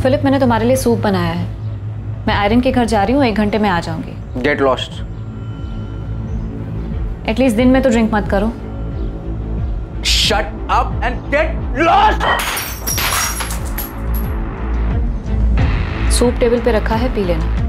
Philip, मैंने तुम्हारे लिए सूप बनाया है। मैं आयरन के घर जा रही हूँ, 1 घंटे में आ जाऊंगी। Get lost. एटलीस्ट दिन में तो ड्रिंक मत करो। Shut up and get lost. Soup table पे रखा है, पी लेना।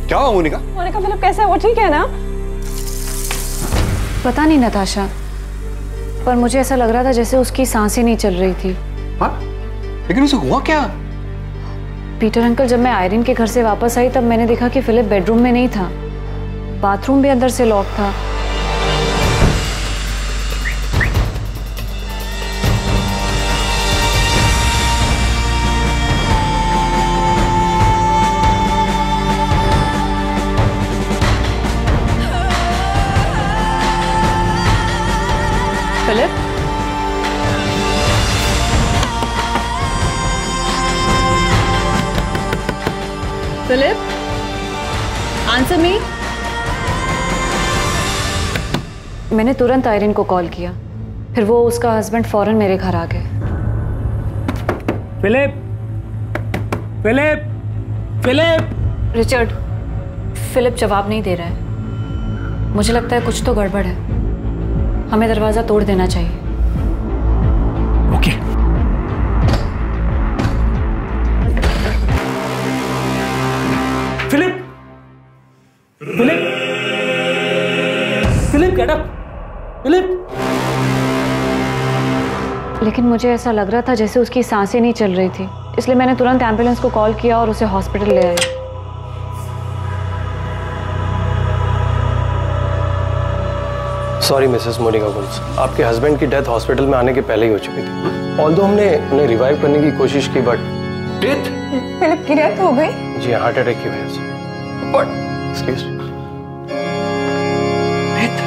क्या हुआ मोनिका? मोनिका, फिलिप कैसा है? वो ठीक है ना? पता नहीं नताशा, पर मुझे ऐसा लग रहा था जैसे उसकी सांसें नहीं चल रही थी। हाँ? लेकिन उसे हुआ क्या? पीटर अंकल, जब मैं आयरन के घर से वापस आई तब मैंने देखा कि फिलिप बेडरूम में नहीं था। बाथरूम भी अंदर से लॉक था। Philip, Philip, answer me. मैंने तुरंत आयरन को कॉल किया, फिर वो उसका हस्बैंड फौरन मेरे घर आ गए। Philip, Philip, Philip. Richard, Philip जवाब नहीं दे रहा है। मुझे लगता है कुछ तो गड़बड़ है। हमें दरवाजा तोड़ देना चाहिए। Okay. Philip, Philip, Philip, get up. Philip. लेकिन मुझे ऐसा लग रहा था जैसे उसकी सांसें नहीं चल रही थी, इसलिए मैंने तुरंत एम्बुलेंस को कॉल किया और उसे हॉस्पिटल ले आई। सॉरी मिसेस मोनिका गोम्स, आपके हस्बैंड की डेथ हॉस्पिटल में आने के पहले ही हो चुकी थी। ऑल्दो हमने उन्हें रिवाइव करने की कोशिश की, बट डेथ? फिलिप की डेथ हो गई? जी, हार्ट अटैक की वजह से। Excuse me. डेथ?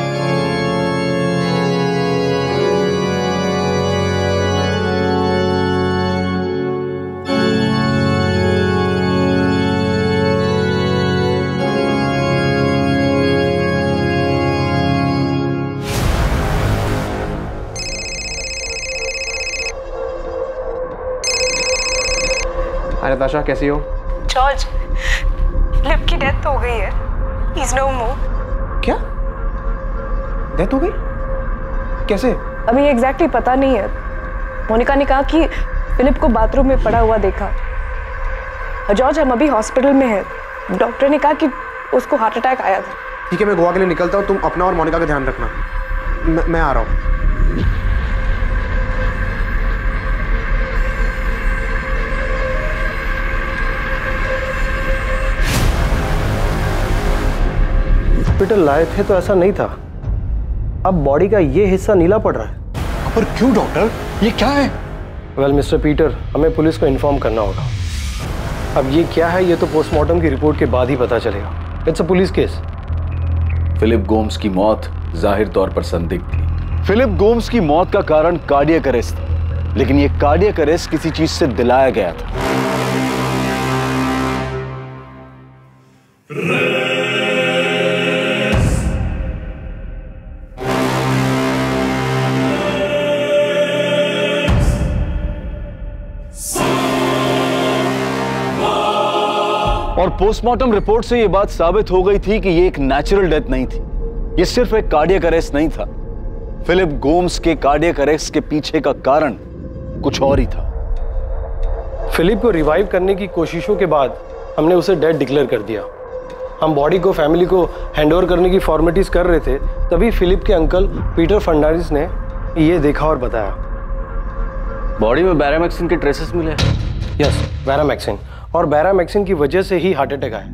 नताशा, कैसी हो? जॉर्ज, फिलिप की डेथ हो गई है। He's no more। क्या? डेथ हो गई? कैसे? अभी एग्जैक्टली पता नहीं है। मोनिका ने कहा कि फिलिप को बाथरूम में पड़ा हुआ देखा। जॉर्ज, हम अभी हॉस्पिटल में हैं। डॉक्टर ने कहा कि उसको हार्ट अटैक आया था। ठीक है, मैं गोवा के लिए निकलता हूँ। तुम अपना और मोनिका का ध्यान रखना। मैं आ रहा हूँ। हॉस्पिटल लाए थे तो ऐसा नहीं था। अब बॉडी का ये हिस्सा नीला पड़ रहा है। पर क्यों डॉक्टर? ये क्या है? वेल मिस्टर पीटर, हमें पुलिस को इन्फॉर्म करना होगा। अब ये क्या है ये तो पोस्टमार्टम की रिपोर्ट के बाद ही पता चलेगा। It's a police case. Philip Gomes की मौत जाहिर तौर पर संदिग्ध थी। फिलिप गोम्स की मौत का कारण कार्डियक अरेस्ट था, लेकिन ये कार्डियक अरेस्ट किसी चीज से दिलाया गया था। और पोस्टमार्टम रिपोर्ट से यह बात साबित हो गई थी कि यह एक नेचुरल डेथ नहीं थी, यह सिर्फ एक कार्डियक अरेस्ट नहीं था। फिलिप गोम्स के कार्डियक अरेस्ट के पीछे का कारण कुछ और ही था। फिलिप को रिवाइव करने की कोशिशों के बाद हमने उसे डेड डिक्लेयर कर दिया। हम बॉडी को फैमिली को हैंडओवर करने की फॉर्मेलिटीज कर रहे थे, तभी फिलिप के अंकल पीटर फर्नांडिस ने ये देखा और बताया। बॉडी में बैरामैक्सिन के ट्रेसेस मिले। यस, बैरामैक्सिन, और बैरामैक्सिन की वजह से ही हार्ट अटैक आया।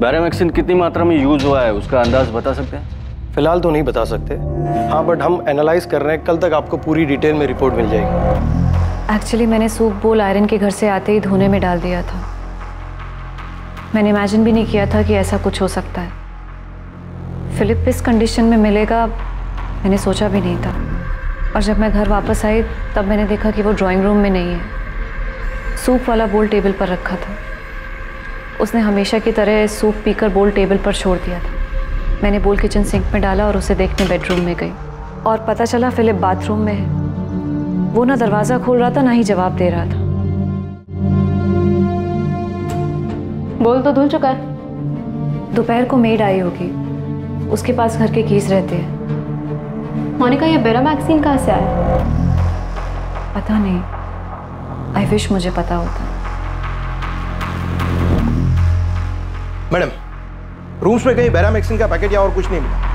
बैरामैक्सिन कितनी मात्रा में यूज हुआ है उसका अंदाज बता सकते हैं? फिलहाल तो नहीं बता सकते, हाँ, बट हम एनालाइज कर रहे हैं। कल तक आपको पूरी डिटेल में रिपोर्ट मिल जाएगी। एक्चुअली मैंने सूप बोल आयरन के घर से आते ही धोने में डाल दिया था। मैंने इमेजिन भी नहीं किया था कि ऐसा कुछ हो सकता है। फिलिप इस कंडीशन में मिलेगा मैंने सोचा भी नहीं था। और जब मैं घर वापस आई तब मैंने देखा कि वो ड्राइंग रूम में नहीं है। सूप वाला बोल टेबल पर रखा था। उसने हमेशा की तरह सूप पीकर बोल टेबल पर छोड़ दिया था। मैंने बोल किचन सिंक में डाला और उसे देखने बेडरूम में गई और पता चला फिलिप बाथरूम में है। वो ना दरवाज़ा खोल रहा था ना ही जवाब दे रहा था। बोल तो धुल चुका है। दोपहर को मेड आई होगी, उसके पास घर के कीज रहते हैं। मोनिका, ये बैरामैक्सिन कहाँ से आया? पता नहीं, आई विश मुझे पता होता। मैडम, रूम्स में कहीं बैरामैक्सिन का पैकेट या और कुछ नहीं मिला।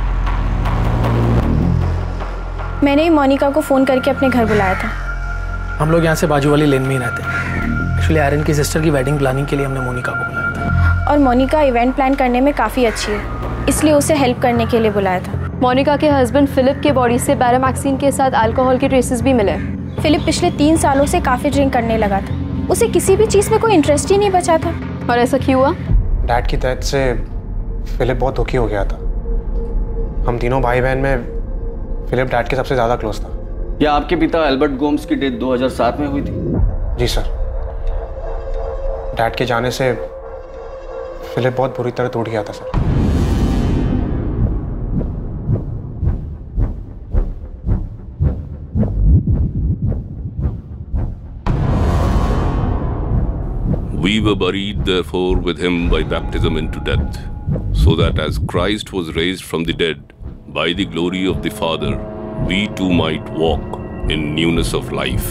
मैंने ही मोनिका को फ़ोन करके अपने घर बुलाया था। हम लोग यहाँ से बाजू वाली लेन में ही रहते हैं। एक्चुअली आयरन की सिस्टर की वेडिंग प्लानिंग के लिए हमने मोनिका को बुलाया था। और मोनिका इवेंट प्लान करने में काफ़ी अच्छी है, इसलिए उसे हेल्प करने के लिए बुलाया था। मोनिका के हस्बैंड फिलिप के बॉडी से बैरामैक्सिन के साथ अल्कोहल के ट्रेसेस भी मिले। फिलिप पिछले 3 सालों से काफ़ी ड्रिंक करने लगा था। उसे किसी भी चीज़ में कोई इंटरेस्ट ही नहीं बचा था। और ऐसा क्यों हुआ? डैड की डेथ से फिलिप बहुत दुखी हो गया था। हम तीनों भाई बहन में फिलिप डैड के सबसे ज़्यादा क्लोज था। या आपके पिता एल्बर्ट गोम्स की डेथ 2007 में हुई थी? जी सर। डैड के जाने से फिलिप बहुत बुरी तरह टूट गया था sir. We were buried therefore with him by baptism into death, so that as Christ was raised from the dead by the glory of the Father, we too might walk in newness of life.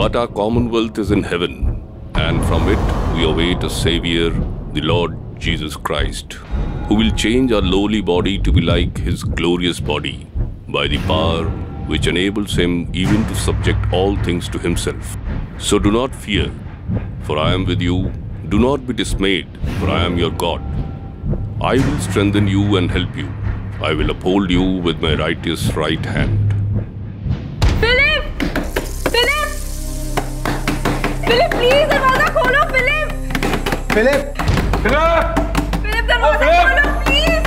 But our commonwealth is in heaven, and from it we await a Savior, the Lord Jesus Christ, who will change our lowly body to be like his glorious body, by the power which enables him even to subject all things to himself. So do not fear, for I am with you. Do not be dismayed, for I am your God. I will strengthen you and help you. I will uphold you with my righteous right hand. Philip! Philip! Philip, please दरवाजा खोलो। Philip! Philip! Philip, दरवाजा खोलो please.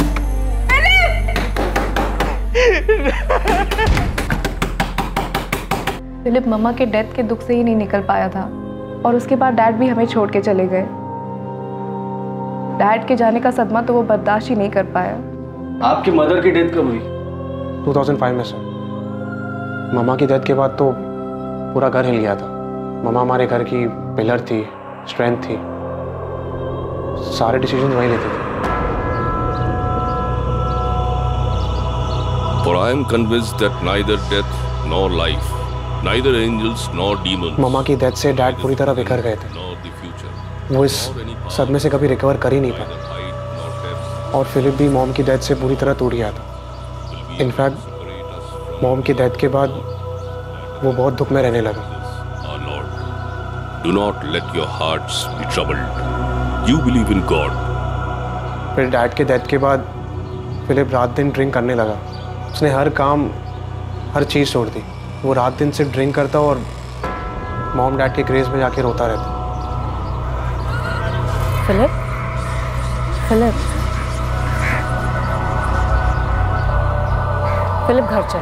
Philip मम्मा के death के दुख से ही नहीं निकल पाया था, और उसके बाद डैड भी हमें छोड़ के चले गए। डैड के जाने का सदमा तो वो बर्दाश्त ही नहीं कर पाया। आपकी मदर की डेथ कब हुई? 2005 में सर। मम्मा की डेथ के बाद तो पूरा घर हिल गया था। मम्मा हमारे घर की पिलर थी, स्ट्रेंथ थी, सारे डिसीजन वही लेते थे। For I am convinced that neither death nor life, neither angels nor demons, मम्मा की डेथ से डैड पूरी तरह बिखर गए थे। nor the future, वो इस सदमे से कभी रिकवर कर ही नहीं पाए। और फिलिप भी मॉम की डेथ से पूरी तरह टूट गया था। इनफैक्ट मॉम की डेथ के बाद वो बहुत दुख में रहने लगा। Our Lord, do not let your hearts be troubled. You believe in God. फिर डैड के डेथ के बाद फिलिप रात दिन ड्रिंक करने लगा। उसने हर काम, हर चीज़ छोड़ दी। वो रात दिन सिर्फ ड्रिंक करता और मॉम डैड के ग्रेव में जाके रोता रहता। फिलिप, फिलिप, फिलिप, घर चल,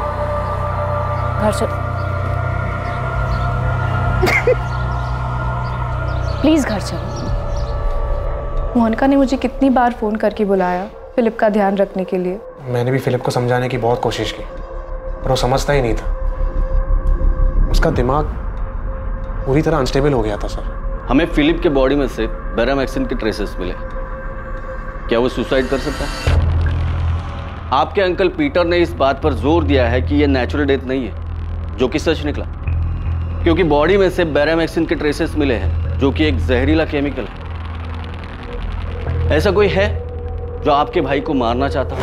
घर चल, प्लीज घर चल। मोनिका ने मुझे कितनी बार फोन करके बुलाया फिलिप का ध्यान रखने के लिए। मैंने भी फिलिप को समझाने की बहुत कोशिश की, पर वो समझता ही नहीं था। उसका दिमाग पूरी तरह अनस्टेबल हो गया था सर। हमें फिलिप के बॉडी में से बैरामैक्सिन के ट्रेसेस मिले। क्या वो सुसाइड कर सकता है? आपके अंकल पीटर ने इस बात पर जोर दिया है कि यह नेचुरल डेथ नहीं है, जो कि सच निकला। क्योंकि बॉडी में से बैरामैक्सिन के ट्रेसेस मिले हैं, जो कि एक जहरीला केमिकल है। ऐसा कोई है जो आपके भाई को मारना चाहता हो?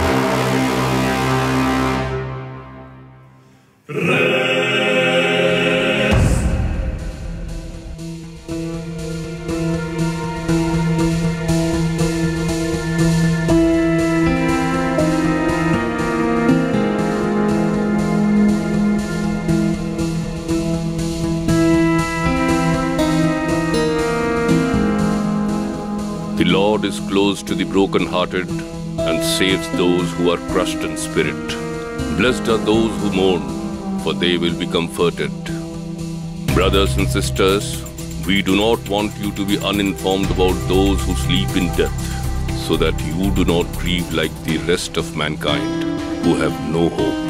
The Lord is close to the broken-hearted and saves those who are crushed in spirit. Blessed are those who mourn, for they will be comforted. Brothers and sisters, we do not want you to be uninformed about those who sleep in death, so that you do not grieve like the rest of mankind, who have no hope.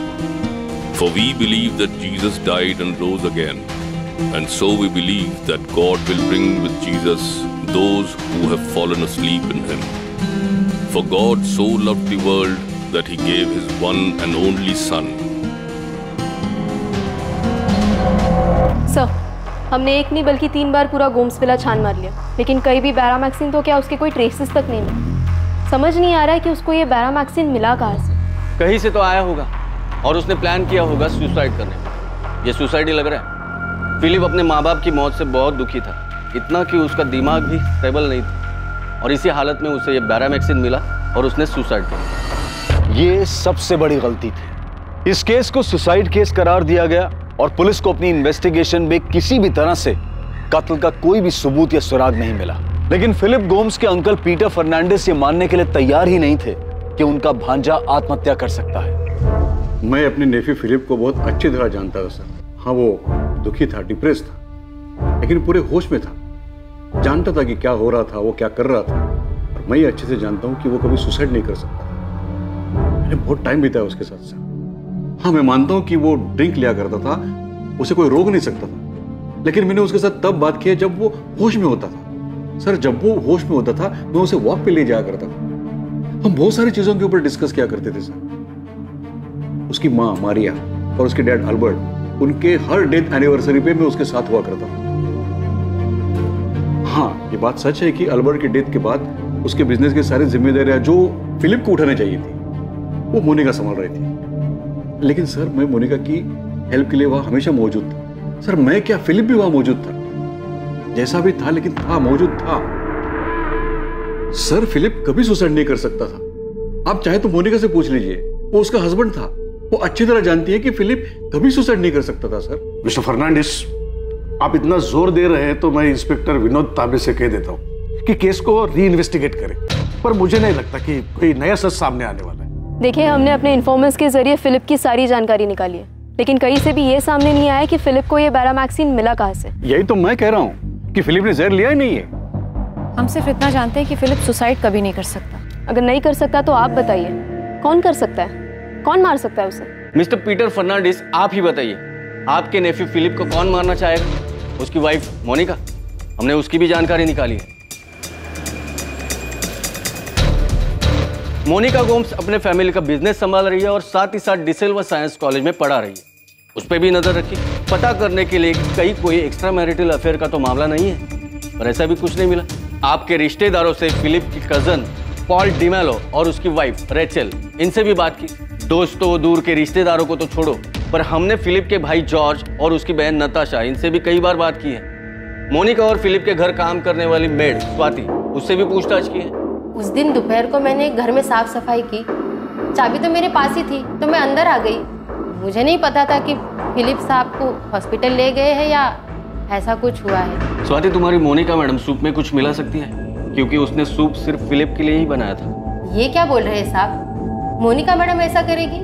For we believe that Jesus died and rose again, and so we believe that God will bring with Jesus those who have fallen asleep in him. For God so loved the world that he gave his one and only Son. Sir, हमने एक नहीं बल्कि 3 बार पूरा Gomes villa छान मार लिया, लेकिन कहीं भी बैरामैक्सिन तो क्या उसके कोई ट्रेसेस तक नहीं मिले। समझ नहीं आ रहा है कि उसको ये बैरामैक्सिन मिला कहाँ से। कहीं से तो आया होगा और उसने प्लान किया होगा सुसाइड करने का। ये सुसाइड ही लग रहा है। फिलिप अपने माँ बाप की मौत से बहुत दुखी था, इतना कि उसका दिमाग भी स्टेबल नहीं था, और इसी हालत में उसे ये बैरामैक्सिन मिला और उसने सुसाइड कर लिया। ये सबसे बड़ी गलती थी। इस केस को सुसाइड केस करार दिया गया और पुलिस को अपनी इन्वेस्टिगेशन में किसी भी तरह से कत्ल का कोई भी सबूत या सुराग नहीं मिला। लेकिन फिलिप गोम्स के अंकल पीटर फर्नांडिस ये मानने के लिए तैयार ही नहीं थे कि उनका भांजा आत्महत्या कर सकता है। मैं अपने नेफ्यू फिलिप को बहुत अच्छी तरह जानता था सर। हाँ, वो दुखी था, डिप्रेस था, लेकिन पूरे होश में था। जानता था कि क्या हो रहा था, वो क्या कर रहा था, और मैं ये अच्छे से जानता हूँ कि वो कभी सुसाइड नहीं कर सकता। मैंने बहुत टाइम बिताया उसके साथ सर। हाँ, मैं मानता हूँ कि वो ड्रिंक लिया करता था, उसे कोई रोक नहीं सकता था, लेकिन मैंने उसके साथ तब बात की जब वो होश में होता था। सर, जब वो होश में होता था मैं उसे वॉक पे ले जाया करता था। हम बहुत सारी चीजों के ऊपर डिस्कस किया करते थे सर। उसकी माँ मारिया और उसके डैड अल्बर्ट, उनके हर डेथ एनिवर्सरी पे मैं उसके साथ हुआ करता था। हाँ, ये बात सच है कि अल्बर्ट की डेथ के बाद उसके बिजनेस की सारी जिम्मेदारियां जो फिलिप को उठानी चाहिए थी वो मोनिका संभाल रही थी। लेकिन सर, मैं मोनिका की हेल्प के लिए वहां हमेशा मौजूद था। सर, मैं क्या, फिलिप भी वहां मौजूद था, जैसा भी था, लेकिन था, मौजूद था। सर, फिलिप कभी सुसाइड नहीं कर सकता था। आप चाहे तो मोनिका से पूछ लीजिए, वो उसका हस्बैंड था। वो अच्छी तरह जानती है कि फिलिप कभी सुसाइड नहीं कर सकता था। सर, मिस्टर फर्नांडिस, आप इतना जोर दे रहे हैं तो मैं इंस्पेक्टर विनोद ताबे से कह देता हूँ कि केस को री इन्वेस्टिगेट करें, पर मुझे नहीं लगता कि कोई नया सच सामने आने वाला है। देखिए, हमने अपने इन्फॉर्मेंट्स के जरिए फिलिप की सारी जानकारी निकाली है, लेकिन कहीं से भी ये सामने नहीं आया कि फिलिप को ये बैरामैक्सिन मिला कहाँ से। यही तो मैं कह रहा हूँ कि फिलिप ने जहर लिया ही नहीं है। हम सिर्फ इतना जानते हैं कि फिलिप सुसाइड कभी नहीं कर सकता। अगर नहीं कर सकता तो आप बताइए, कौन कर सकता है, कौन मार सकता है उसे? मिस्टर पीटर फर्नांडिस, आप ही बताइए, आपके नेफ्यू फिलिप को कौन मारना चाहेगा? उसकी वाइफ मोनिका, हमने उसकी भी जानकारी निकाली है। मोनिका गोम्स अपने फैमिली का बिजनेस संभाल रही है और साथ ही साथ डिसेल्वा साइंस कॉलेज में पढ़ा रही है। उस पर भी नजर रखी, पता करने के लिए कहीं कोई एक्स्ट्रा मैरिटल अफेयर का तो मामला नहीं है, पर ऐसा भी कुछ नहीं मिला। आपके रिश्तेदारों से फिलिप की कजन पॉल डिमेलो और उसकी वाइफ रेचल, इनसे भी बात की। दोस्तों, दूर के रिश्तेदारों को तो छोड़ो, पर हमने फिलिप के भाई जॉर्ज और उसकी बहन नताशा, इनसे भी कई बार बात की है। मोनिका और फिलिप के घर काम करने वाली मेड स्वाति, उससे भी पूछताछ की है। उस दिन दोपहर को मैंने घर में साफ सफाई की, चाबी तो मेरे पास ही थी, तो मैं अंदर आ गई। मुझे नहीं पता था कि फिलिप साहब को हॉस्पिटल ले गए हैं या ऐसा कुछ हुआ है। स्वाति, तुम्हारी मोनिका मैडम सूप में कुछ मिला सकती है, क्योंकि उसने सूप सिर्फ फिलिप के लिए ही बनाया था। ये क्या बोल रहे हैं साहब? मोनिका मैडम ऐसा करेगी?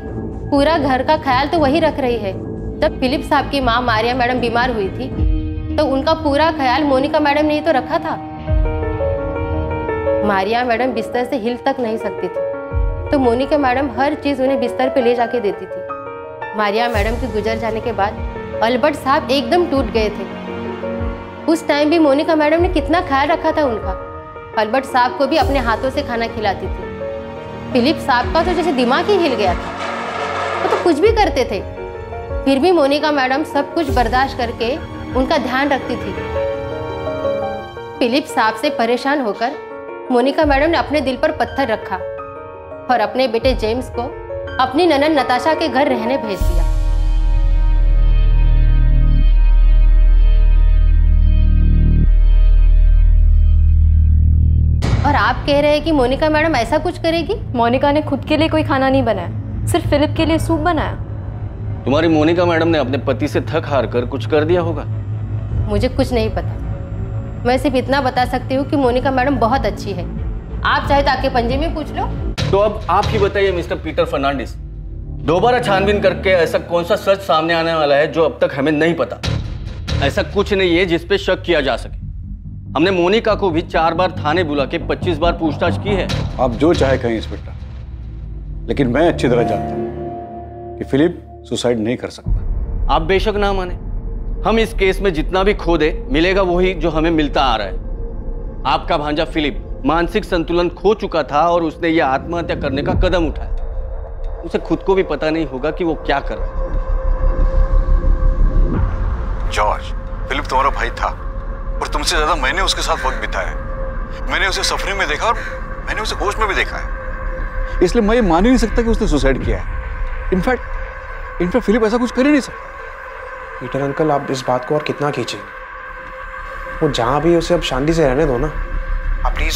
पूरा घर का ख्याल तो वही रख रही है। जब फिलिप साहब की माँ मारिया मैडम बीमार हुई थी तो उनका पूरा ख्याल मोनिका मैडम ने ही तो रखा था। मारिया मैडम बिस्तर से हिल तक नहीं सकती थी, तो मोनिका मैडम हर चीज उन्हें बिस्तर पे ले जाके देती थी। मारिया मैडम के गुजर जाने के बाद अल्बर्ट साहब एकदम टूट गए थे। उस टाइम भी मोनिका मैडम ने कितना ख्याल रखा था उनका। अल्बर्ट साहब को भी अपने हाथों से खाना खिलाती थी। फिलिप साहब का तो जैसे दिमाग ही हिल गया था, वो तो कुछ भी करते थे। फिर भी मोनिका मैडम सब कुछ बर्दाश्त करके उनका ध्यान रखती थी। फिलिप साहब से परेशान होकर मोनिका मैडम ने अपने दिल पर पत्थर रखा और अपने बेटे जेम्स को अपनी ननद नताशा के घर रहने भेज दिया। और आप कह रहे हैं कि मोनिका मैडम ऐसा कुछ करेगी? मोनिका ने खुद के लिए कोई खाना नहीं बनाया, सिर्फ फिलिप के लिए सूप बनाया। तुम्हारी मोनिका मैडम ने अपने पति से थक हार कर कुछ कर दिया होगा। मुझे कुछ नहीं पता, मैं सिर्फ इतना बता सकती हूँ कि मोनिका मैडम बहुत अच्छी है। आप चाहे तो आके पंजे में पूछ लो। तो अब आप ही बताइए मिस्टर पीटर फर्नांडिस, दोबारा छानबीन करके ऐसा कौन सा सच सामने आने वाला है जो अब तक हमें नहीं पता? ऐसा कुछ नहीं है जिस पे शक किया जा सके। हमने मोनिका को भी 4 बार थाने बुला के 25 बार पूछताछ की है। आप जो चाहे कहें इंस्पेक्टर, लेकिन मैं अच्छी तरह जानता हूं कि फिलिप सुसाइड नहीं कर सकता। आप बेशक ना माने, हम इस केस में जितना भी खो दे मिलेगा वही जो हमें मिलता आ रहा है। आपका भांजा फिलिप मानसिक संतुलन खो चुका था और उसने यह आत्महत्या करने का कदम उठाया। उसे खुद को भी पता नहीं होगा कि वो क्या कर रहा है। जॉर्ज, फिलिप तुम्हारा भाई था और तुमसे ज्यादा मैंने उसके साथ वक्त बिताया। मैंने उसे सफरिंग में देखा और मैंने उसे होश में भी देखा है, इसलिए मैं ये मान ही नहीं सकता कि उसने सुसाइड किया है। इनफैक्ट फिलिप ऐसा कुछ कर ही नहीं सकता। पीटर अंकल, आप इस बात को और कितना खींचे? वो जहां भी उसे अब शांति से रहने दो ना। आप प्लीज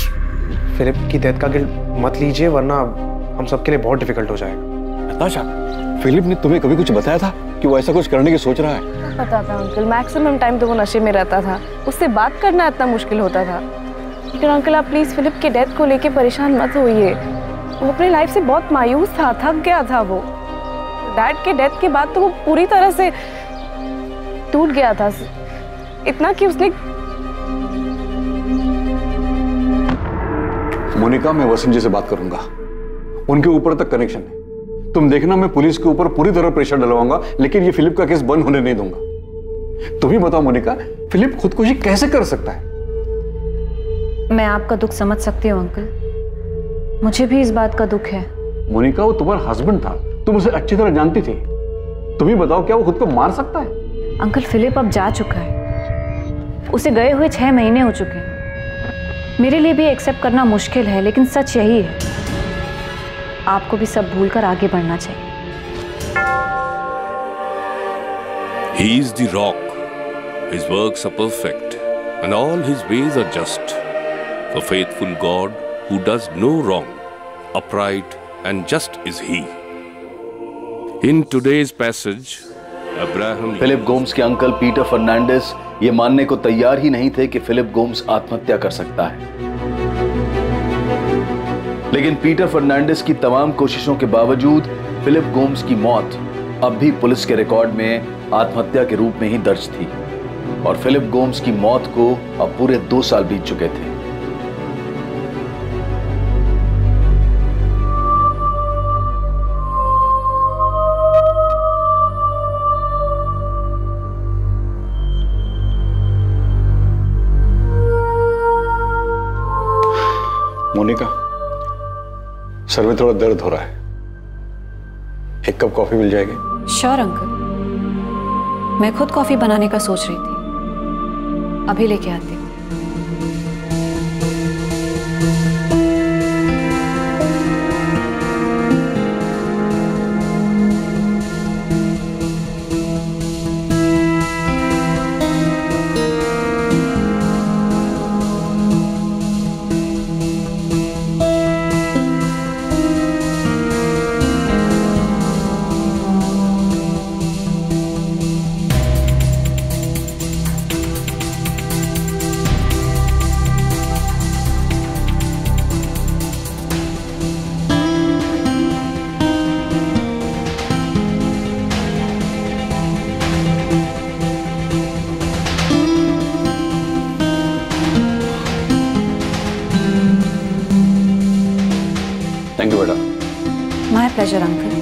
फिलिप की डेथ का गिल्ट मत लीजिए, वरना हम सबके लिए बहुत डिफिकल्ट हो जाएगा। नताशा, फिलिप ने तुम्हें कभी कुछ बताया था कि वो ऐसा कुछ करने की सोच रहा है? पता था अंकल, मैक्सिमम टाइम तो वो नशे में रहता था, उससे बात करना इतना मुश्किल होता था। लेकिन अंकल आप प्लीज फिलिप की डेथ को लेके परेशान मत होइए। वो अपनी लाइफ से बहुत मायूस था, थक गया था। वो डैड के डेथ के बाद तो वो पूरी तरह से टूट गया था, इतना कि उसने। मोनिका, मैं वसीम जी से बात करूंगा, उनके ऊपर तक कनेक्शन है। तुम देखना, मैं पुलिस के ऊपर पूरी तरह प्रेशर डलवाऊंगा, लेकिन ये फिलिप का केस बंद होने नहीं दूंगा। तुम ही बताओ मोनिका, फिलिप खुदकुशी कैसे कर सकता है? मैं आपका दुख समझ सकती हूँ अंकल, मुझे भी इस बात का दुख है। मोनिका, वो तुम्हारा हस्बैंड था, तुम उसे अच्छी तरह जानती थी। तुम ही बताओ, क्या वो खुद को मार सकता है? अंकल फिलिप अब जा चुका है, उसे गए हुए 6 महीने हो चुके हैं। मेरे लिए भी एक्सेप्ट करना मुश्किल है, लेकिन सच यही है। आपको भी सब भूलकर आगे बढ़ना चाहिए। He is the rock. His works are perfect, and all his ways are just. The faithful God who does no wrong, upright and just is he. In today's passage, Abraham Philip Gomes के uncle Peter Fernandes ये मानने को तैयार ही नहीं थे कि Philip Gomes आत्महत्या कर सकता है। लेकिन पीटर फर्नांडिस की तमाम कोशिशों के बावजूद फिलिप गोम्स की मौत अब भी पुलिस के रिकॉर्ड में आत्महत्या के रूप में ही दर्ज थी और फिलिप गोम्स की मौत को अब पूरे 2 साल बीत चुके थे। मोनिका, सर में थोड़ा दर्द हो रहा है, 1 कप कॉफी मिल जाएगी? श्योर अंकल, मैं खुद कॉफी बनाने का सोच रही थी, अभी लेके आती हूँ। थैंक यू बेटा। My pleasure uncle.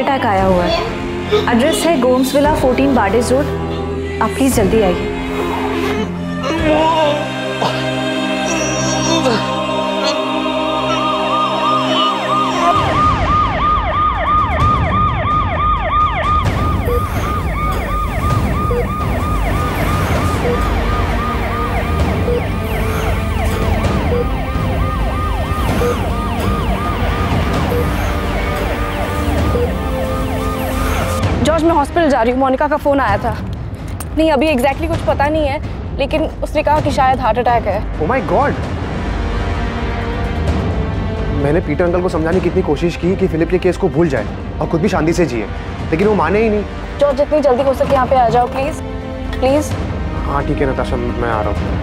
अटैक आया हुआ है। एड्रेस है गोम्स विला 14 बार्डेज रोड। आप प्लीज जल्दी आइए। जॉर्ज, मैं हॉस्पिटल जा रही हूँ। मोनिका का फोन आया था। नहीं, अभी एग्जैक्टली कुछ पता नहीं है, लेकिन उसने कहा कि शायद हार्ट अटैक है। Oh my God! मैंने पीटर अंकल को समझाने की इतनी कोशिश की कि फिलिप के केस को भूल जाए और खुद भी शांति से जिए, लेकिन वो माने ही नहीं। जॉर्ज, जितनी जल्दी हो सके यहाँ पे आ जाओ प्लीज प्लीज। हाँ ठीक है नताशा, मैं आ रहा हूँ।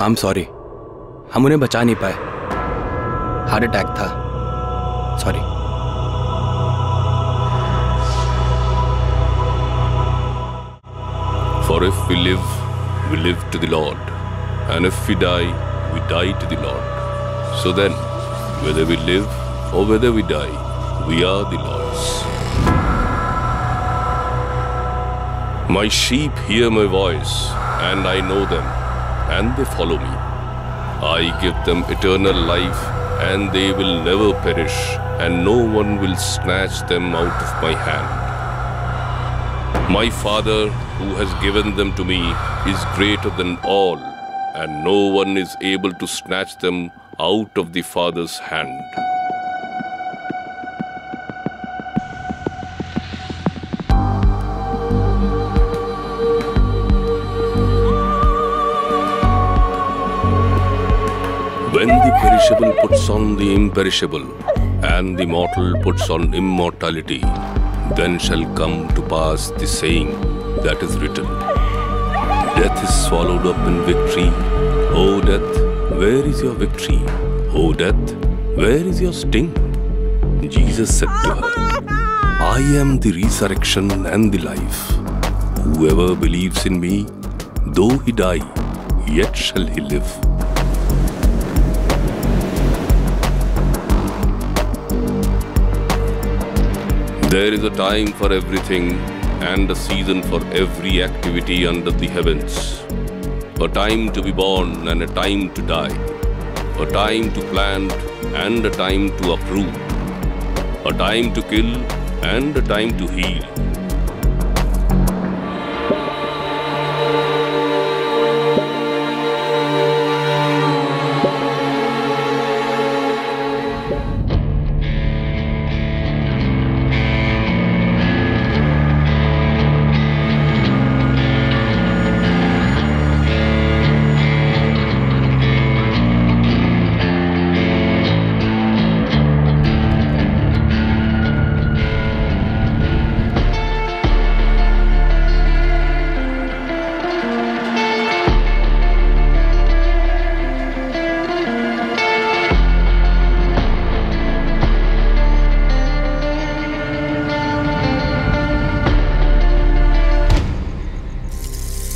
आई एम सॉरी, हम उन्हें बचा नहीं पाए। हार्ट अटैक था, sorry. For if we live to the Lord, and if we die to the Lord. So then, whether we live or whether we die, we are the Lord's. My sheep hear my voice, and I know them, and they follow me. I give them eternal life, and they will never perish, and no one will snatch them out of my hand. My Father, who has given them to me, is greater than all, and no one is able to snatch them out of the Father's hand. When the perishable puts on the imperishable, and the mortal puts on immortality, then shall come to pass the saying that is written, Death is swallowed up in victory. O death, where is your victory? O death, where is your sting? Jesus said to her, I am the resurrection and the life. Whoever believes in me, though he die, yet shall he live. There is a time for everything and a season for every activity under the heavens. A time to be born and a time to die. A time to plant and a time to uproot. A time to kill and a time to heal.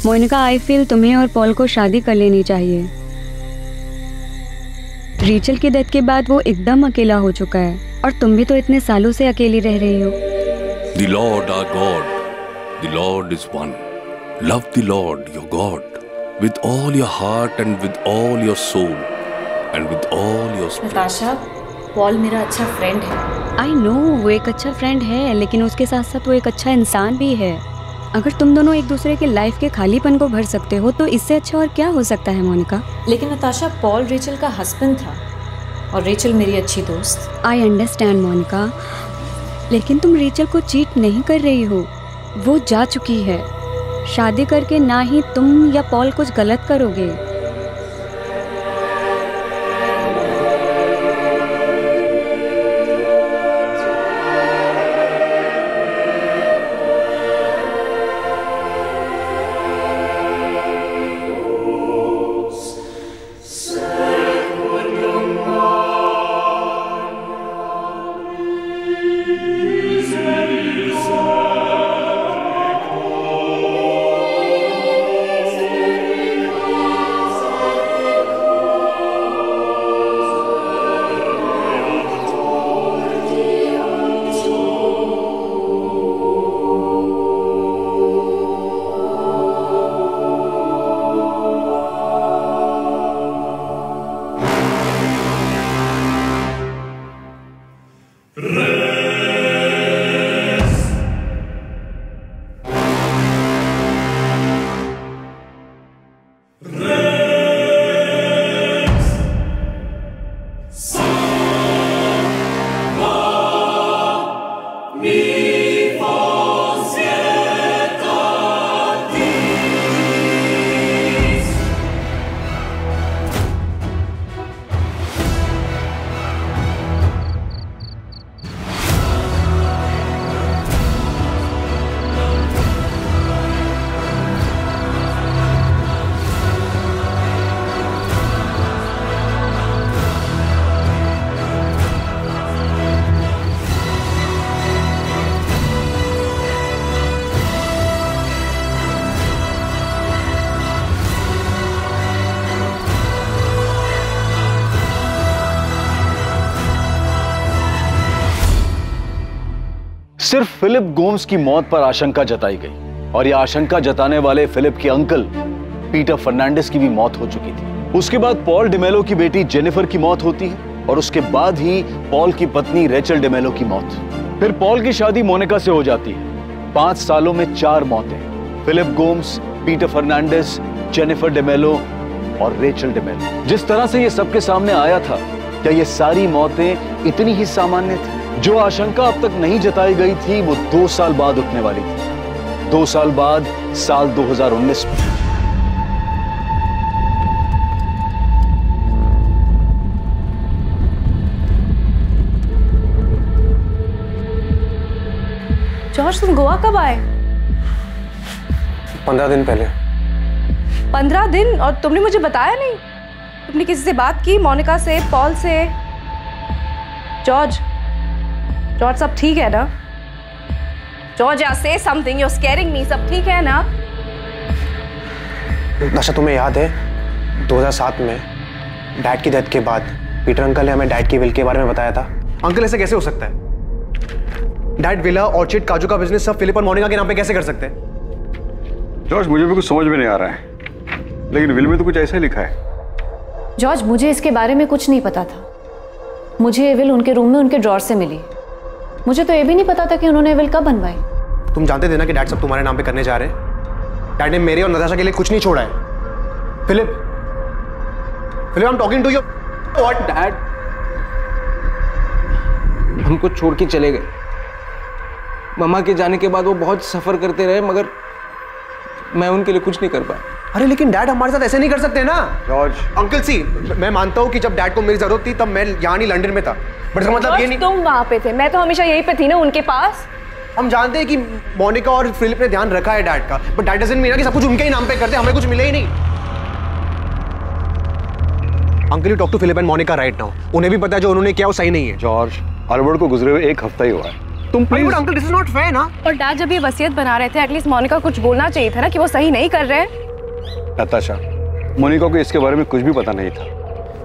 Monica, I feel तुम्हें और Paul को शादी कर लेनी चाहिए। रीचल की death के बाद वो एकदम अकेला हो चुका है और तुम भी तो इतने सालों से अकेली रह रही हो। The Lord our God, the Lord is one. Love the Lord your God with all your heart and with all your soul and with all your spirit. Natasha, Paul मेरा अच्छा फ्रेंड है। आई नो वो एक अच्छा friend है, लेकिन उसके साथ साथ वो एक अच्छा इंसान भी है। अगर तुम दोनों एक दूसरे के लाइफ के खालीपन को भर सकते हो तो इससे अच्छा और क्या हो सकता है मोनिका। लेकिन नताशा, पॉल रेचल का हस्बैंड था और रेचल मेरी अच्छी दोस्त। आई अंडरस्टैंड मोनिका, लेकिन तुम रेचल को चीट नहीं कर रही हो। वो जा चुकी है। शादी करके ना ही तुम या पॉल कुछ गलत करोगे। सिर्फ फिलिप गोम्स की मौत पर आशंका जताई गई और यह आशंका जताने वाले फिलिप के अंकल पीटर फर्नांडिस की भी मौत हो चुकी थी। उसके बाद पॉल डिमेलो की बेटी जेनिफर की मौत होती है और उसके बाद ही पॉल की पत्नी रेचल डिमेलो की मौत। फिर पॉल की शादी मोनिका से हो जाती है। 5 सालों में 4 मौतें, Philip Gomes, Peter Fernandes, Jennifer D'Mello और रेचल डिमेलो। जिस तरह से ये सबके सामने आया था, क्या ये सारी मौतें इतनी ही सामान्य थी? जो आशंका अब तक नहीं जताई गई थी वो 2 साल बाद उठने वाली थी। 2 साल बाद साल 2019 में। जॉर्ज, तुम गोवा कब आए? 15 दिन पहले। 15 दिन? और तुमने मुझे बताया नहीं? तुमने किसी से बात की? मोनिका से, पॉल से? जॉर्ज, सब ठीक है ना? जॉर्ज, से समथिंग, you're scaring me। सब ठीक है ना? नशा, तुम्हें याद है 2007 में डैड की डेथ के बाद पीटर अंकल ने हमें डैड की विल के बारे में बताया था। अंकल, ऐसे कैसे हो सकता है? डैड विला, ऑर्चिड, काजू का बिजनेस सब फिलिप और मोनिका के नाम पे कैसे कर सकते हैं? जॉर्ज, मुझे भी कुछ समझ में नहीं आ रहा है, लेकिन विल में तो कुछ ऐसा ही लिखा है। जॉर्ज, मुझे इसके बारे में कुछ नहीं पता था। मुझे ये विल उनके रूम में उनके ड्रॉर से मिली। मुझे तो ये भी नहीं पता था कि उन्होंने विल कब बनवाई। तुम जानते थे ना कि डैड सब तुम्हारे नाम पे करने जा रहे हैं। डैड ने मेरे और नताशा के लिए कुछ नहीं छोड़ा है। Philip, I am talking to you. What? Dad हमको छोड़ के चले गए। मम्मा के जाने के बाद वो बहुत सफर करते रहे, मगर मैं उनके लिए कुछ नहीं कर पाया। अरे लेकिन डैड हमारे साथ ऐसे नहीं कर सकते ना। जॉर्ज, अंकल सी, मैं मानता हूँ कि जब डैड को मेरी जरूरत थी तब मैं यहाँ नहीं लंदन में था, बट इसका मतलब ये नहीं। तुम वहाँ पे थे, मैं तो हमेशा यहीं पे थी ना उनके पास। हम जानते हैं कि मोनिका और फिलिप ने ध्यान रखा है डैड का, बट डैड डजंट मीन कि सब कुछ उनके ही नाम पे करते, हमें कुछ मिले ही नहीं। Uncle, you talk to Philip and Monica right now. उन्हें भी पता है जो उन्होंने किया वो सही नहीं है। जॉर्ज, अल्बर्ट को गुजरे हुए 1 हफ्ता ही हुआ है। तुम please. Uncle, this is not fair ना। और डैड जब ये वसीयत बना रहे थे, एटलीस्ट मोनिका कुछ बोलना चाहिए था ना कि वो सही नहीं कर रहे हैं। नताशा, मोनिका को इसके बारे में कुछ भी पता नहीं था।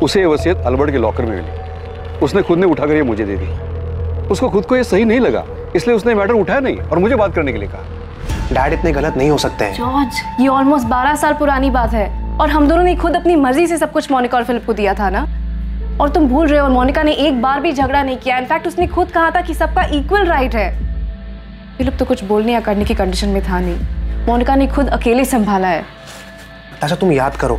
उसे ये वसीयत अल्बर्ट के लॉकर में मिली। उसने खुद ने उठाकर ये मुझे दे दी। उसको खुद को ये सही नहीं लगा, इसलिए उसने मैटर उठाया नहीं और मुझे बात करने के लिए कहा। डैड इतने गलत नहीं हो सकते हैं। जॉर्ज, ये ऑलमोस्ट 12 साल पुरानी बात है और हम दोनों ने खुद अपनी मर्जी से सब कुछ मोनिका और फिलिप को दिया था ना। और तुम भूल रहे हो, और मोनिका ने एक बार भी झगड़ा नहीं किया। इनफैक्ट उसने खुद कहा था कि सबका इक्वल राइट है। फिलिप तो कुछ बोलने या करने की कंडीशन में था नहीं। मोनिका ने खुद अकेले संभाला है। अच्छा, तुम याद करो,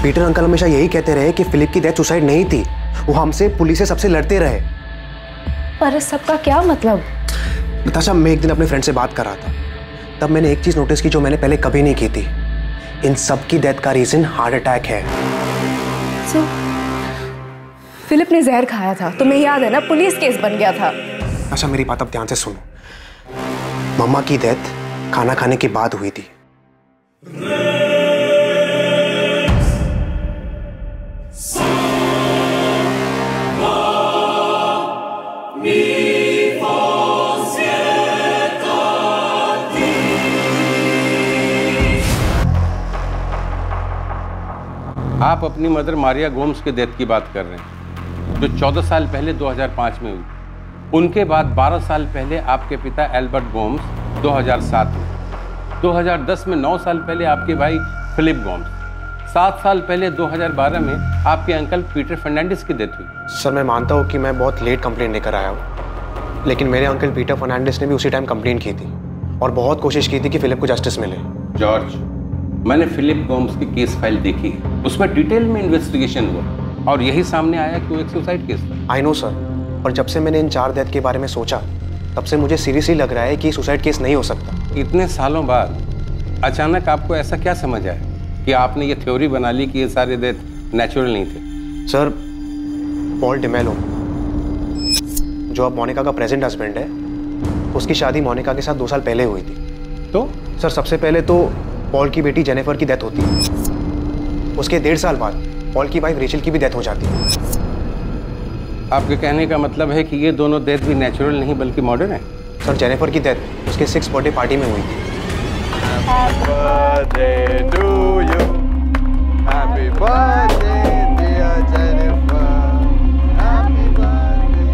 पीटर अंकल हमेशा यही कहते रहे कि फिलिप की डेथ सुसाइड नहीं थी। वो हमसे, पुलिस से, सबसे लड़ते रहे। पर इस सबका क्या मतलब? नताशा, मैं एक दिन अपने फ्रेंड से बात कर रहा था, तब मैंने एक चीज नोटिस की जो मैंने पहले कभी नहीं की थी। इन सब की डेथ का रीजन हार्ट अटैक है। फिलिप ने जहर खाया था, तुम्हें याद है ना? पुलिस केस बन गया था। अच्छा, मेरी बात अब ध्यान से सुनो। मम्मा की डेथ खाना खाने के बाद हुई थी। आप अपनी मदर मारिया गोम्स के डेथ की बात कर रहे हैं, जो 14 साल पहले 2005 में हुई। उनके बाद 12 साल पहले आपके पिता एल्बर्ट गोम्स 2007 में, 2010 में 9 साल पहले आपके भाई फिलिप गोम्स, 7 साल पहले 2012 में आपके अंकल पीटर फर्नांडिस की डेथ हुई। सर, मैं मानता हूँ कि मैं बहुत लेट कंप्लेंट लेकर आया हूँ, लेकिन मेरे अंकल पीटर फर्नांडिस ने भी उसी टाइम कंप्लेंट की थी और बहुत कोशिश की थी कि फिलिप को जस्टिस मिले। जॉर्ज, मैंने फिलिप गोम्स की केस फाइल देखी है, उसमें डिटेल में इन्वेस्टिगेशन हुआ और यही सामने आया कि वो एक सुसाइड केस था। आई नो सर, पर जब से मैंने इन 4 डेथ के बारे में सोचा, तब से मुझे सीरियसली लग रहा है कि सुसाइड केस नहीं हो सकता। इतने सालों बाद अचानक आपको ऐसा क्या समझ आया कि आपने ये थ्योरी बना ली कि ये सारे डेथ नेचुरल नहीं थे? सर, पॉल डिमेलो, जो अब मोनिका का प्रेजेंट हस्बैंड है, उसकी शादी मोनिका के साथ 2 साल पहले हुई थी। तो सर, सबसे पहले तो पॉल की बेटी जेनिफर की डेथ होती है। उसके 1.5 साल बाद पॉल की वाइफ रेचल की भी डेथ हो जाती है। आपके कहने का मतलब है कि ये दोनों डेथ भी नेचुरल नहीं बल्कि मॉडर्न है? सर, जेनिफर की डेथ उसके 6th बर्थडे पार्टी में हुई थी। Happy birthday to you. Happy birthday, dear Jennifer. Happy birthday.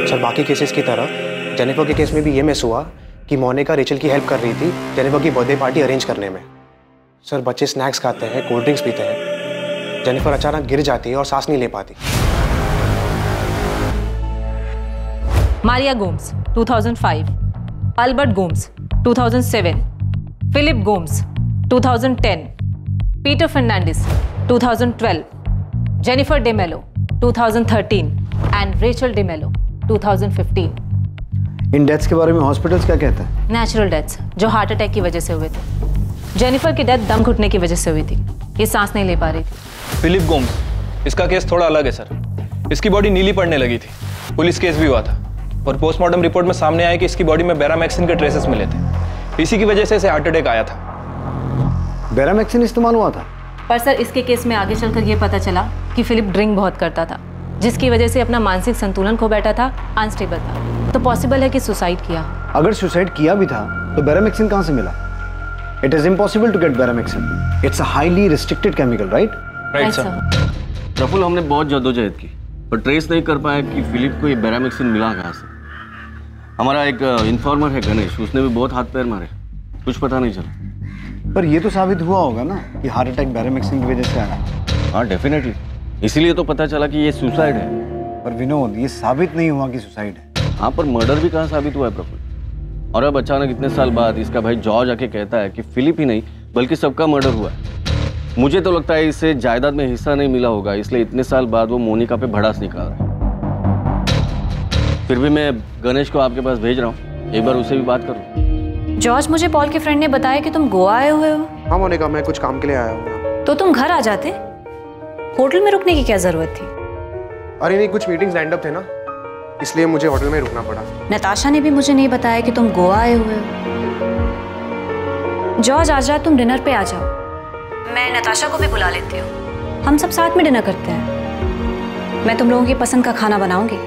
Sir बाकी केसेस की तरह जेनिफर के केस में भी ये मिस हुआ कि मोनिका रेचल की हेल्प कर रही थी जेनिफर की बर्थडे पार्टी अरेंज करने में। सर बच्चे स्नैक्स खाते हैं, कोल्ड ड्रिंक्स पीते हैं, जेनिफर अचानक गिर जाती है और सांस नहीं ले पाती। Maria Gomes 2005, Albert Gomes 2007, Philip Gomes 2010, Peter Fernandes 2012, Jennifer Demello 2013 and Rachel Demello 2015। इन डेथ्स के बारे में हॉस्पिटल्स क्या कहते हैं? नेचुरल डेथ्स जो हार्ट अटैक की वजह से हुए थे। जेनिफर की डेथ दम घुटने की वजह से हुई थी, ये सांस नहीं ले पा रही थी। फिलिप गोम्स, इसका केस थोड़ा अलग है सर। इसकी बॉडी नीली पड़ने लगी थी, पुलिस केस भी हुआ था और पोस्टमार्टम रिपोर्ट में सामने आया कि इसकी बॉडी में बेरामैक्सिन के ट्रेसेस मिले थे। इसी की वजह से इसे हार्ट अटैक आया था। बेरामैक्सिन इस्तेमाल हुआ था? पर सर इसके केस में आगे चलकर यह पता चला कि फिलिप ड्रिंक बहुत करता था, जिसकी वजह से अपना मानसिक संतुलन खो बैठा था, अनस्टेबल था। तो पॉसिबल है कि सुसाइड किया। अगर सुसाइड किया भी था तो बेरामैक्सिन कहां से मिला? It is impossible to get Beramaxin. It's a highly restricted chemical, right? Right sir. Praful, हमने बहुत जद्दोजहद की पर ट्रेस नहीं कर पाया कि फिलिप को ये बेरामैक्सिन मिला कहाँ से। हमारा एक इन्फॉर्मर है गणेश, उसने भी बहुत हाथ पैर मारे, कुछ पता नहीं चला। पर ये तो साबित हुआ होगा ना कि हार्ट अटैक बेरामैक्सिन की वजह से आया। हाँ डेफिनेटली, इसीलिए तो पता चला कि ये सुसाइड है। पर विनोद, ये साबित नहीं हुआ कि सुसाइड है। हाँ, पर मर्डर भी कहाँ साबित हुआ है प्रफुल्ल? और अब अचानक इतने साल बाद इसका भाई जॉर्ज आके कहता है कि फिलिप ही नहीं बल्कि सबका मर्डर हुआ है। मुझे तो लगता है इसे जायदाद में हिस्सा नहीं मिला होगा, इसलिए इतने साल बाद वो मोनिका पे भड़ास निकाल रहा है। फिर भी मैं गणेश को आपके पास भेज रहा हूँ, एक बार उससे भी बात करूँ। जॉर्ज, मुझे पॉल के फ्रेंड ने बताया कि तुम गोवा आए हुए हो। हाँ मोनिका, मैं कुछ काम के लिए आया हूँ। तो तुम घर आ जाते, होटल में रुकने की क्या जरूरत थी? अरे नहीं, कुछ मीटिंग्स लाइंड अप थे ना, इसलिए मुझे होटल में रुकना पड़ा। नताशा ने भी मुझे नहीं बताया कि तुम गोवा आए हुए हो। जॉर्ज, आज रात तुम डिनर पे आ जाओ, मैं नताशा को भी बुला लेती हूँ, हम सब साथ में डिनर करते हैं। मैं तुम लोगों की पसंद का खाना बनाऊंगी।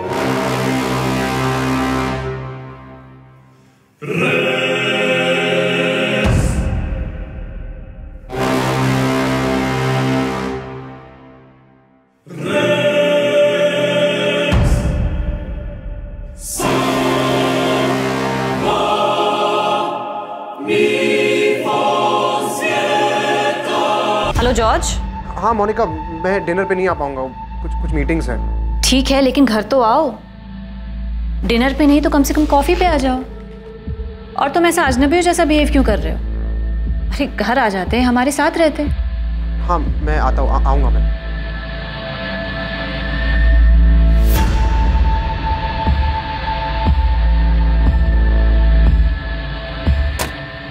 Hello George. हाँ मोनिका, मैं डिनर पे नहीं आ पाऊंगा, कुछ मीटिंग्स हैं। ठीक है, लेकिन घर तो आओ। डिनर पे नहीं तो कम से कम कॉफी पे आ जाओ। और तुम ऐसा अजनबियों जैसा बिहेव क्यों कर रहे हो? अरे घर आ जाते, हमारे साथ रहते। हाँ मैं आता हूँ, आऊंगा मैं।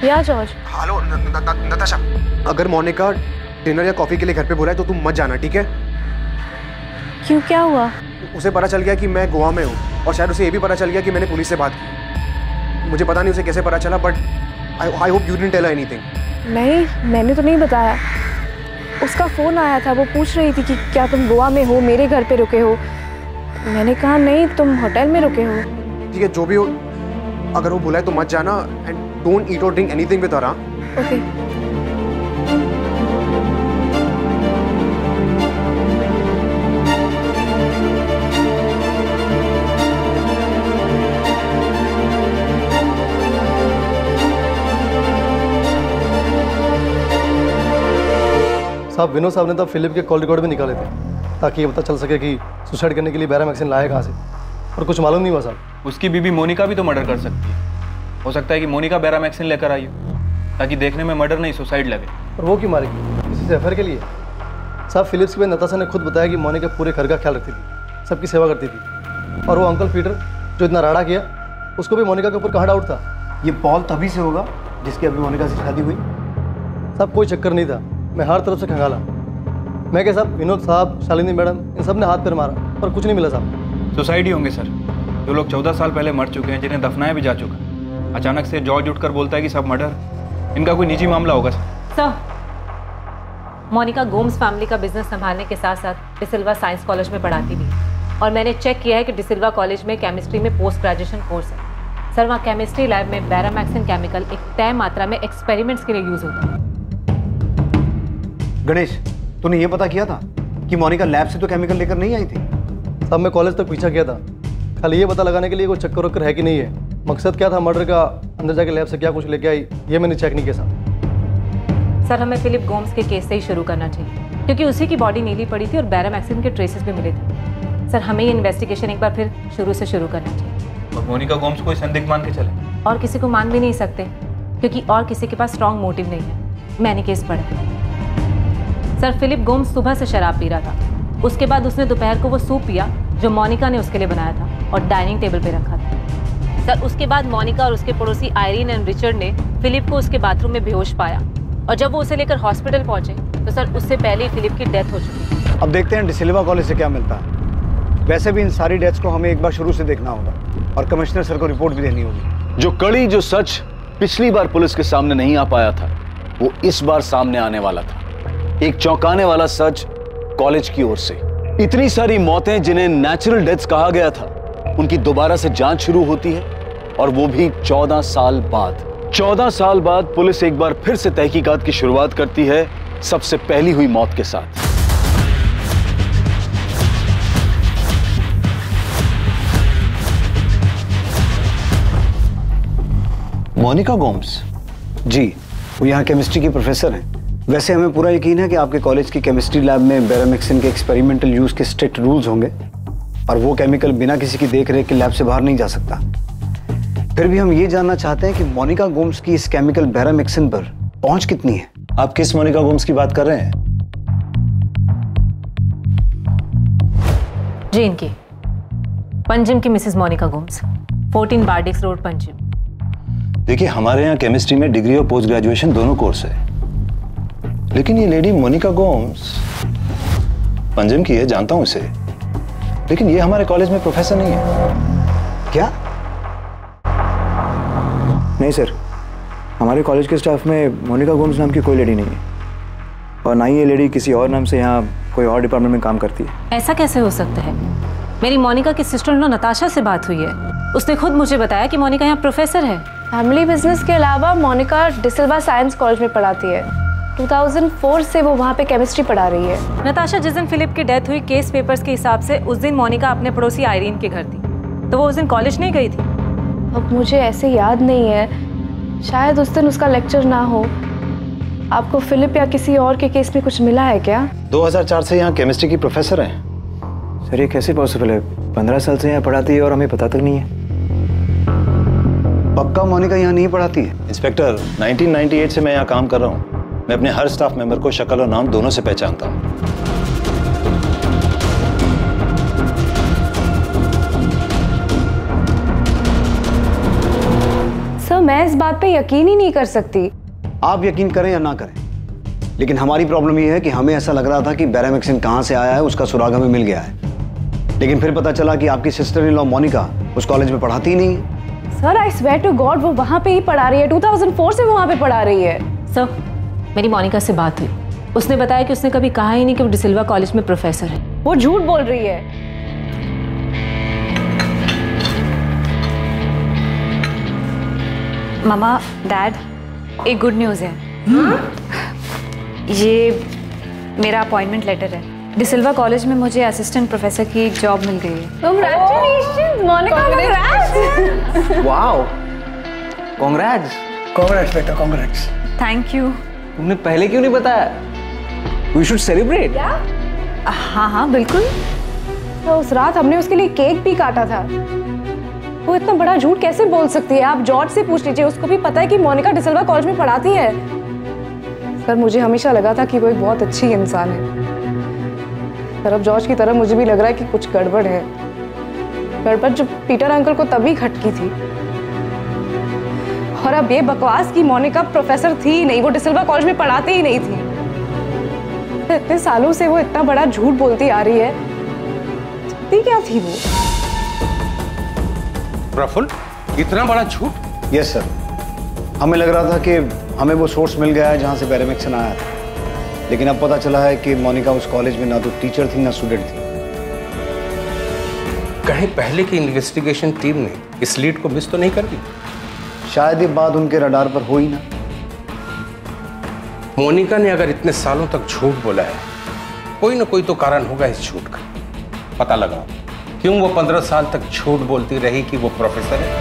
या जॉर्ज। हेलो नताशा, अगर मोनिका डिनर या कॉफी के लिए घर पे बुलाए तो तुम मत जाना, ठीक है? क्यों, क्या हुआ? उसे पता चल गया कि मैं गोवा में हूँ और शायद उसे ये भी पता चल गया कि मैंने पुलिस से बात की। मुझे पता नहीं उसे कैसे पता चला, but I hope you didn't tell her anything. नहीं, मैंने तो नहीं बताया। उसका फ़ोन आया था, वो पूछ रही थी कि क्या तुम गोवा में हो, मेरे घर पे रुके हो। मैंने कहा नहीं, तुम होटल में रुके हो। ठीक है, जो भी हो, अगर वो बुलाए तो मत जाना एंड डोंट ईट और drink anything with her. Okay. साहब, विनोद साहब ने तो फिलिप के कॉल रिकॉर्ड भी निकाले थे ताकि ये पता चल सके कि सुसाइड करने के लिए बेरामैक्सिन लाया कहाँ से, और कुछ मालूम नहीं हुआ साहब। उसकी बीबी मोनिका भी तो मर्डर कर सकती है। हो सकता है कि मोनिका बेरामैक्सिन लेकर आई हो ताकि देखने में मर्डर नहीं सुसाइड लगे। और वो क्यों मारेगी? किसी से अफेयर के लिए? साहब, फिलिप्स की नताशा ने खुद बताया कि मोनिका पूरे घर का ख्याल रखती थी, सबकी सेवा करती थी। और वो अंकल पीटर जो इतना राड़ा किया, उसको भी मोनिका के ऊपर कहाँ डाउट था? ये पॉल तभी से होगा जिसकी अभी मोनिका से शादी हुई। साहब, कोई चक्कर नहीं था, मैं हर तरफ से खंगाला। मैं क्या साहब, विनोद साहब, शालिनी मैडम, इन सब ने हाथ पैर मारा पर कुछ नहीं मिला साहब। सुसाइड ही होंगे सर। जो लोग 14 साल पहले मर चुके हैं, जिन्हें दफनाया भी जा चुका। अचानक से जॉर्ज उठकर बोलता है कि सब मर्डर, इनका कोई निजी मामला होगा सर। मोनिका गोम्स फैमिली का बिजनेस संभालने के साथ साथ डिसिल्वा साइंस कॉलेज में पढ़ाती भी है, और मैंने चेक किया है कि डिसिल्वा कॉलेज में केमिस्ट्री में पोस्ट ग्रेजुएशन कोर्स है। सर, वहाँ केमिस्ट्री लैब में बेरामैक्सिन केमिकल एक तय मात्रा में एक्सपेरिमेंट्स के लिए यूज होता है। गणेश, तूने ये पता किया था कि मोनिका लैब से तो केमिकल लेकर नहीं आई थी? साहब, मैं कॉलेज तक पीछा किया था, खाली ये पता लगाने के लिए कोई चक्कर वक्कर है कि नहीं है। मकसद क्या था मर्डर का, अंदर जाके लैब से क्या कुछ लेके आई, ये मैंने चेक नहीं किया साहब। सर हमें फिलिप गोम्स के केस से ही शुरू करना चाहिए क्योंकि उसी की बॉडी नीली पड़ी थी और बैरामैक्सिन के ट्रेसेस भी मिले थे। सर हमें ये इन्वेस्टिगेशन एक बार फिर शुरू से शुरू करना चाहिए। और मोनिका गोम्स को संदिग्ध मान के चले? और किसी को मान भी नहीं सकते क्योंकि और किसी के पास स्ट्रॉन्ग मोटिव नहीं है। मैंने केस पढ़ा। सर फिलिप गोम्स सुबह से शराब पी रहा था, उसके बाद उसने दोपहर को वो सूप पिया जो मोनिका ने उसके लिए बनाया था और डाइनिंग टेबल पे रखा था। सर उसके बाद मोनिका और उसके पड़ोसी आयरीन एंड रिचर्ड ने फिलिप को उसके बाथरूम में बेहोश पाया और जब वो उसे लेकर हॉस्पिटल पहुंचे तो सर उससे पहले ही फिलिप की डेथ हो चुकी थी। अब देखते हैं डिसिल्वा कॉलेज से क्या मिलता है। वैसे भी इन सारी डेथ्स को हमें एक बार शुरू से देखना होगा और कमिश्नर सर को रिपोर्ट भी देनी होगी। जो कड़ी जो सच पिछली बार पुलिस के सामने नहीं आ पाया था वो इस बार सामने आने वाला था। एक चौंकाने वाला सच कॉलेज की ओर से। इतनी सारी मौतें जिन्हें नेचुरल डेथ्स कहा गया था, उनकी दोबारा से जांच शुरू होती है और वो भी 14 साल बाद। 14 साल बाद पुलिस एक बार फिर से तहकीकात की शुरुआत करती है सबसे पहली हुई मौत के साथ। मोनिका गोम्स? जी, वो यहाँ केमिस्ट्री की प्रोफेसर हैं। वैसे हमें पूरा यकीन है कि आपके कॉलेज की केमिस्ट्री लैब में बैरामिक्सिन के एक्सपेरिमेंटल यूज के स्ट्रिक्ट रूल्स होंगे और वो केमिकल बिना किसी की देखरेख के लैब से बाहर नहीं जा सकता। फिर भी हम ये जानना चाहते हैं कि मोनिका गोम्स की इस केमिकल बैरामिक्सिन पर पहुंच कितनी है। आप किस मोनिका गोम्स की बात कर रहे हैं? जी इनकी पंजिम की मिसेस मोनिका गोम्स, 14 बार्डिक्स रोड पंजिम। देखिए हमारे यहाँ केमिस्ट्री में डिग्री और पोस्ट ग्रेजुएशन दोनों कोर्स है, लेकिन ये लेडी मोनिका गोम्स पंजिम की है, जानता हूं इसे, लेकिन ये हमारे कॉलेज में प्रोफेसर नहीं है। क्या? नहीं सर, हमारे कॉलेज के स्टाफ में मोनिका गोम्स नाम की कोई लेडी नहीं है और ना ही ये लेडी किसी और नाम से यहाँ कोई और डिपार्टमेंट में काम करती है। ऐसा कैसे हो सकता है? मेरी मोनिका की सिस्टर इन लॉ नताशा से बात हुई है, उसने खुद मुझे बताया कि मोनिका यहाँ प्रोफेसर है। फैमिली बिजनेस के अलावा मोनिका डिसिल्वा साइंस कॉलेज में पढ़ाती है। 2004 से वो वहाँ पे केमिस्ट्री पढ़ा रही है। नताशा जिस दिन फिलिप की डेथ हुई केस पेपर्स के हिसाब से उस दिन मोनिका अपने पड़ोसी आयरीन के घर थी, तो वो उस दिन कॉलेज नहीं गई थी। अब मुझे ऐसे याद नहीं है, शायद उस दिन उसका लेक्चर ना हो। आपको फिलिप या किसी और के केस में कुछ मिला है क्या? 2004 से यहाँ केमिस्ट्री की प्रोफेसर हैं। सर ये कैसे पॉसिबल है? 15 साल से यहाँ पढ़ाती है और हमें पता तक नहीं है। पक्का मोनिका यहाँ नहीं पढ़ाती है? इंस्पेक्टर, 1998 से मैं यहाँ काम कर रहा हूँ। मैं अपने हर स्टाफ मेंबर को शक्ल और नाम दोनों से पहचानता हूँ। सर मैं इस बात पे यकीन ही नहीं कर सकती। आप यकीन करें या ना करें, लेकिन हमारी प्रॉब्लम ये है कि हमें ऐसा लग रहा था कि बैरामिक्सिन कहाँ से आया है उसका सुराग हमें मिल गया है, लेकिन फिर पता चला कि आपकी सिस्टर इन लॉ मोनिका उस कॉलेज में पढ़ाती ही नहीं है। Sir I swear to God वो वहाँ पे ही पढ़ा रही है। 2004 से वो वहाँ पे पढ़ा रही है। सर मेरी मोनिका से बात हुई, उसने बताया कि उसने कभी कहा ही नहीं कि वो डिसिल्वा कॉलेज में प्रोफेसर है। वो झूठ बोल रही है। मामा, डैड, एक गुड न्यूज़ है। ये मेरा अपॉइंटमेंट लेटर है। डिसिल्वा कॉलेज में मुझे असिस्टेंट प्रोफेसर की जॉब मिल गई है। Congratulations, Monica, congrats! Wow, congrats. Congrats बेटा, कांग्रेट्स। Thank you. तुमने पहले क्यों नहीं बताया? We should celebrate. हाँ हाँ बिल्कुल। तो उस रात हमने उसके लिए केक भी काटा था। वो इतना बड़ा झूठ कैसे बोल सकती है? आप जॉर्ज से पूछ लीजिए, उसको भी पता है कि मोनिका डिसिल्वा कॉलेज में पढ़ाती है। सर मुझे हमेशा लगा था कि वो एक बहुत अच्छी इंसान है, पर अब जॉर्ज की तरह मुझे भी लग रहा है कि कुछ गड़बड़ है। गड़बड़ जो पीटर अंकल को तभी खटकी थी, और अब ये बकवास की मोनिका प्रोफेसर थी ही नहीं, वो डिसिल्वा कॉलेज में पढ़ाती ही नहीं थी। इतने सालों से वो इतना बड़ा झूठ बोलती आ रही है, सकती क्या थी वो? प्रफुल्ल, इतना बड़ा झूठ? यस सर, हमें लग रहा था कि हमें वो सोर्स मिल गया है जहां से बैरामिक्सिन आया था, लेकिन अब पता चला है कि मोनिका उस कॉलेज में ना तो टीचर थी ना स्टूडेंट थी। कहीं पहले की इन्वेस्टिगेशन टीम ने इस लीड को मिस तो नहीं कर दी? शायद ये बात उनके रडार पर हो ही ना। मोनिका ने अगर इतने सालों तक झूठ बोला है, कोई ना कोई तो कारण होगा इस झूठ का। पता लगाओ क्यों वो 15 साल तक झूठ बोलती रही कि वो प्रोफेसर है?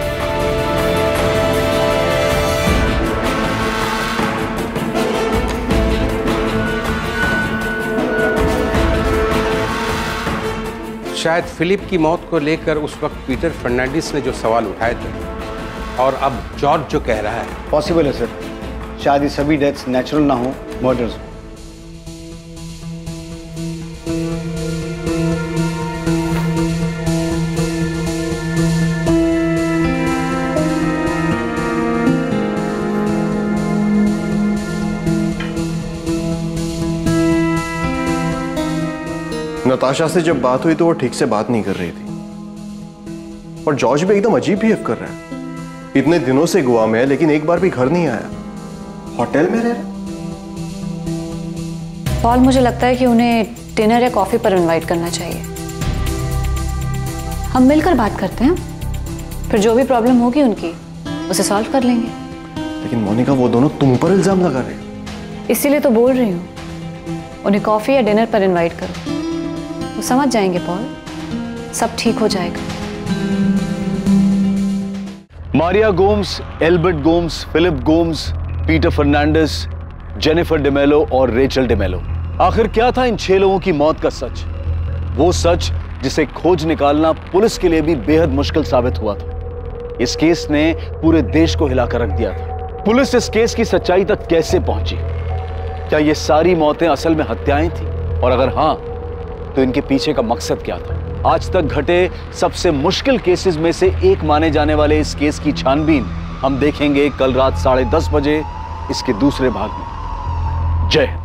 शायद फिलिप की मौत को लेकर उस वक्त पीटर फर्नांडिस ने जो सवाल उठाए थे और अब जॉर्ज जो कह रहा है। पॉसिबल है सर, शायद ये सभी डेथ्स नेचुरल ना हो, मर्डर्स हो। नताशा से जब बात हुई तो वो ठीक से बात नहीं कर रही थी और जॉर्ज भी एकदम अजीब बिहेव कर रहा है। इतने दिनों से गोवा में है लेकिन एक बार भी घर नहीं आया, होटल में रह रहा। पॉल, मुझे लगता है कि उन्हें डिनर या कॉफी पर इनवाइट करना चाहिए। हम मिलकर बात करते हैं, फिर जो भी प्रॉब्लम होगी उनकी उसे सॉल्व कर लेंगे। लेकिन मोनिका, वो दोनों तुम पर इल्जाम लगा रहे हैं। इसीलिए तो बोल रही हूँ, उन्हें कॉफी या डिनर पर इनवाइट करो, तो समझ जाएंगे पॉल, सब ठीक हो जाएगा। Maria Gomes, Albert Gomes, Philip Gomes, Peter Fernandes, Jennifer Demello और रेचल डेमेलो। आखिर क्या था इन 6 लोगों की मौत का सच? वो सच जिसे खोज निकालना पुलिस के लिए भी बेहद मुश्किल साबित हुआ था। इस केस ने पूरे देश को हिलाकर रख दिया था। पुलिस इस केस की सच्चाई तक कैसे पहुंची? क्या ये सारी मौतें असल में हत्याएं थी? और अगर हाँ, तो इनके पीछे का मकसद क्या था? आज तक घटे सबसे मुश्किल केसेस में से एक माने जाने वाले इस केस की छानबीन हम देखेंगे कल रात 10:30 बजे इसके दूसरे भाग में। जय हिंद।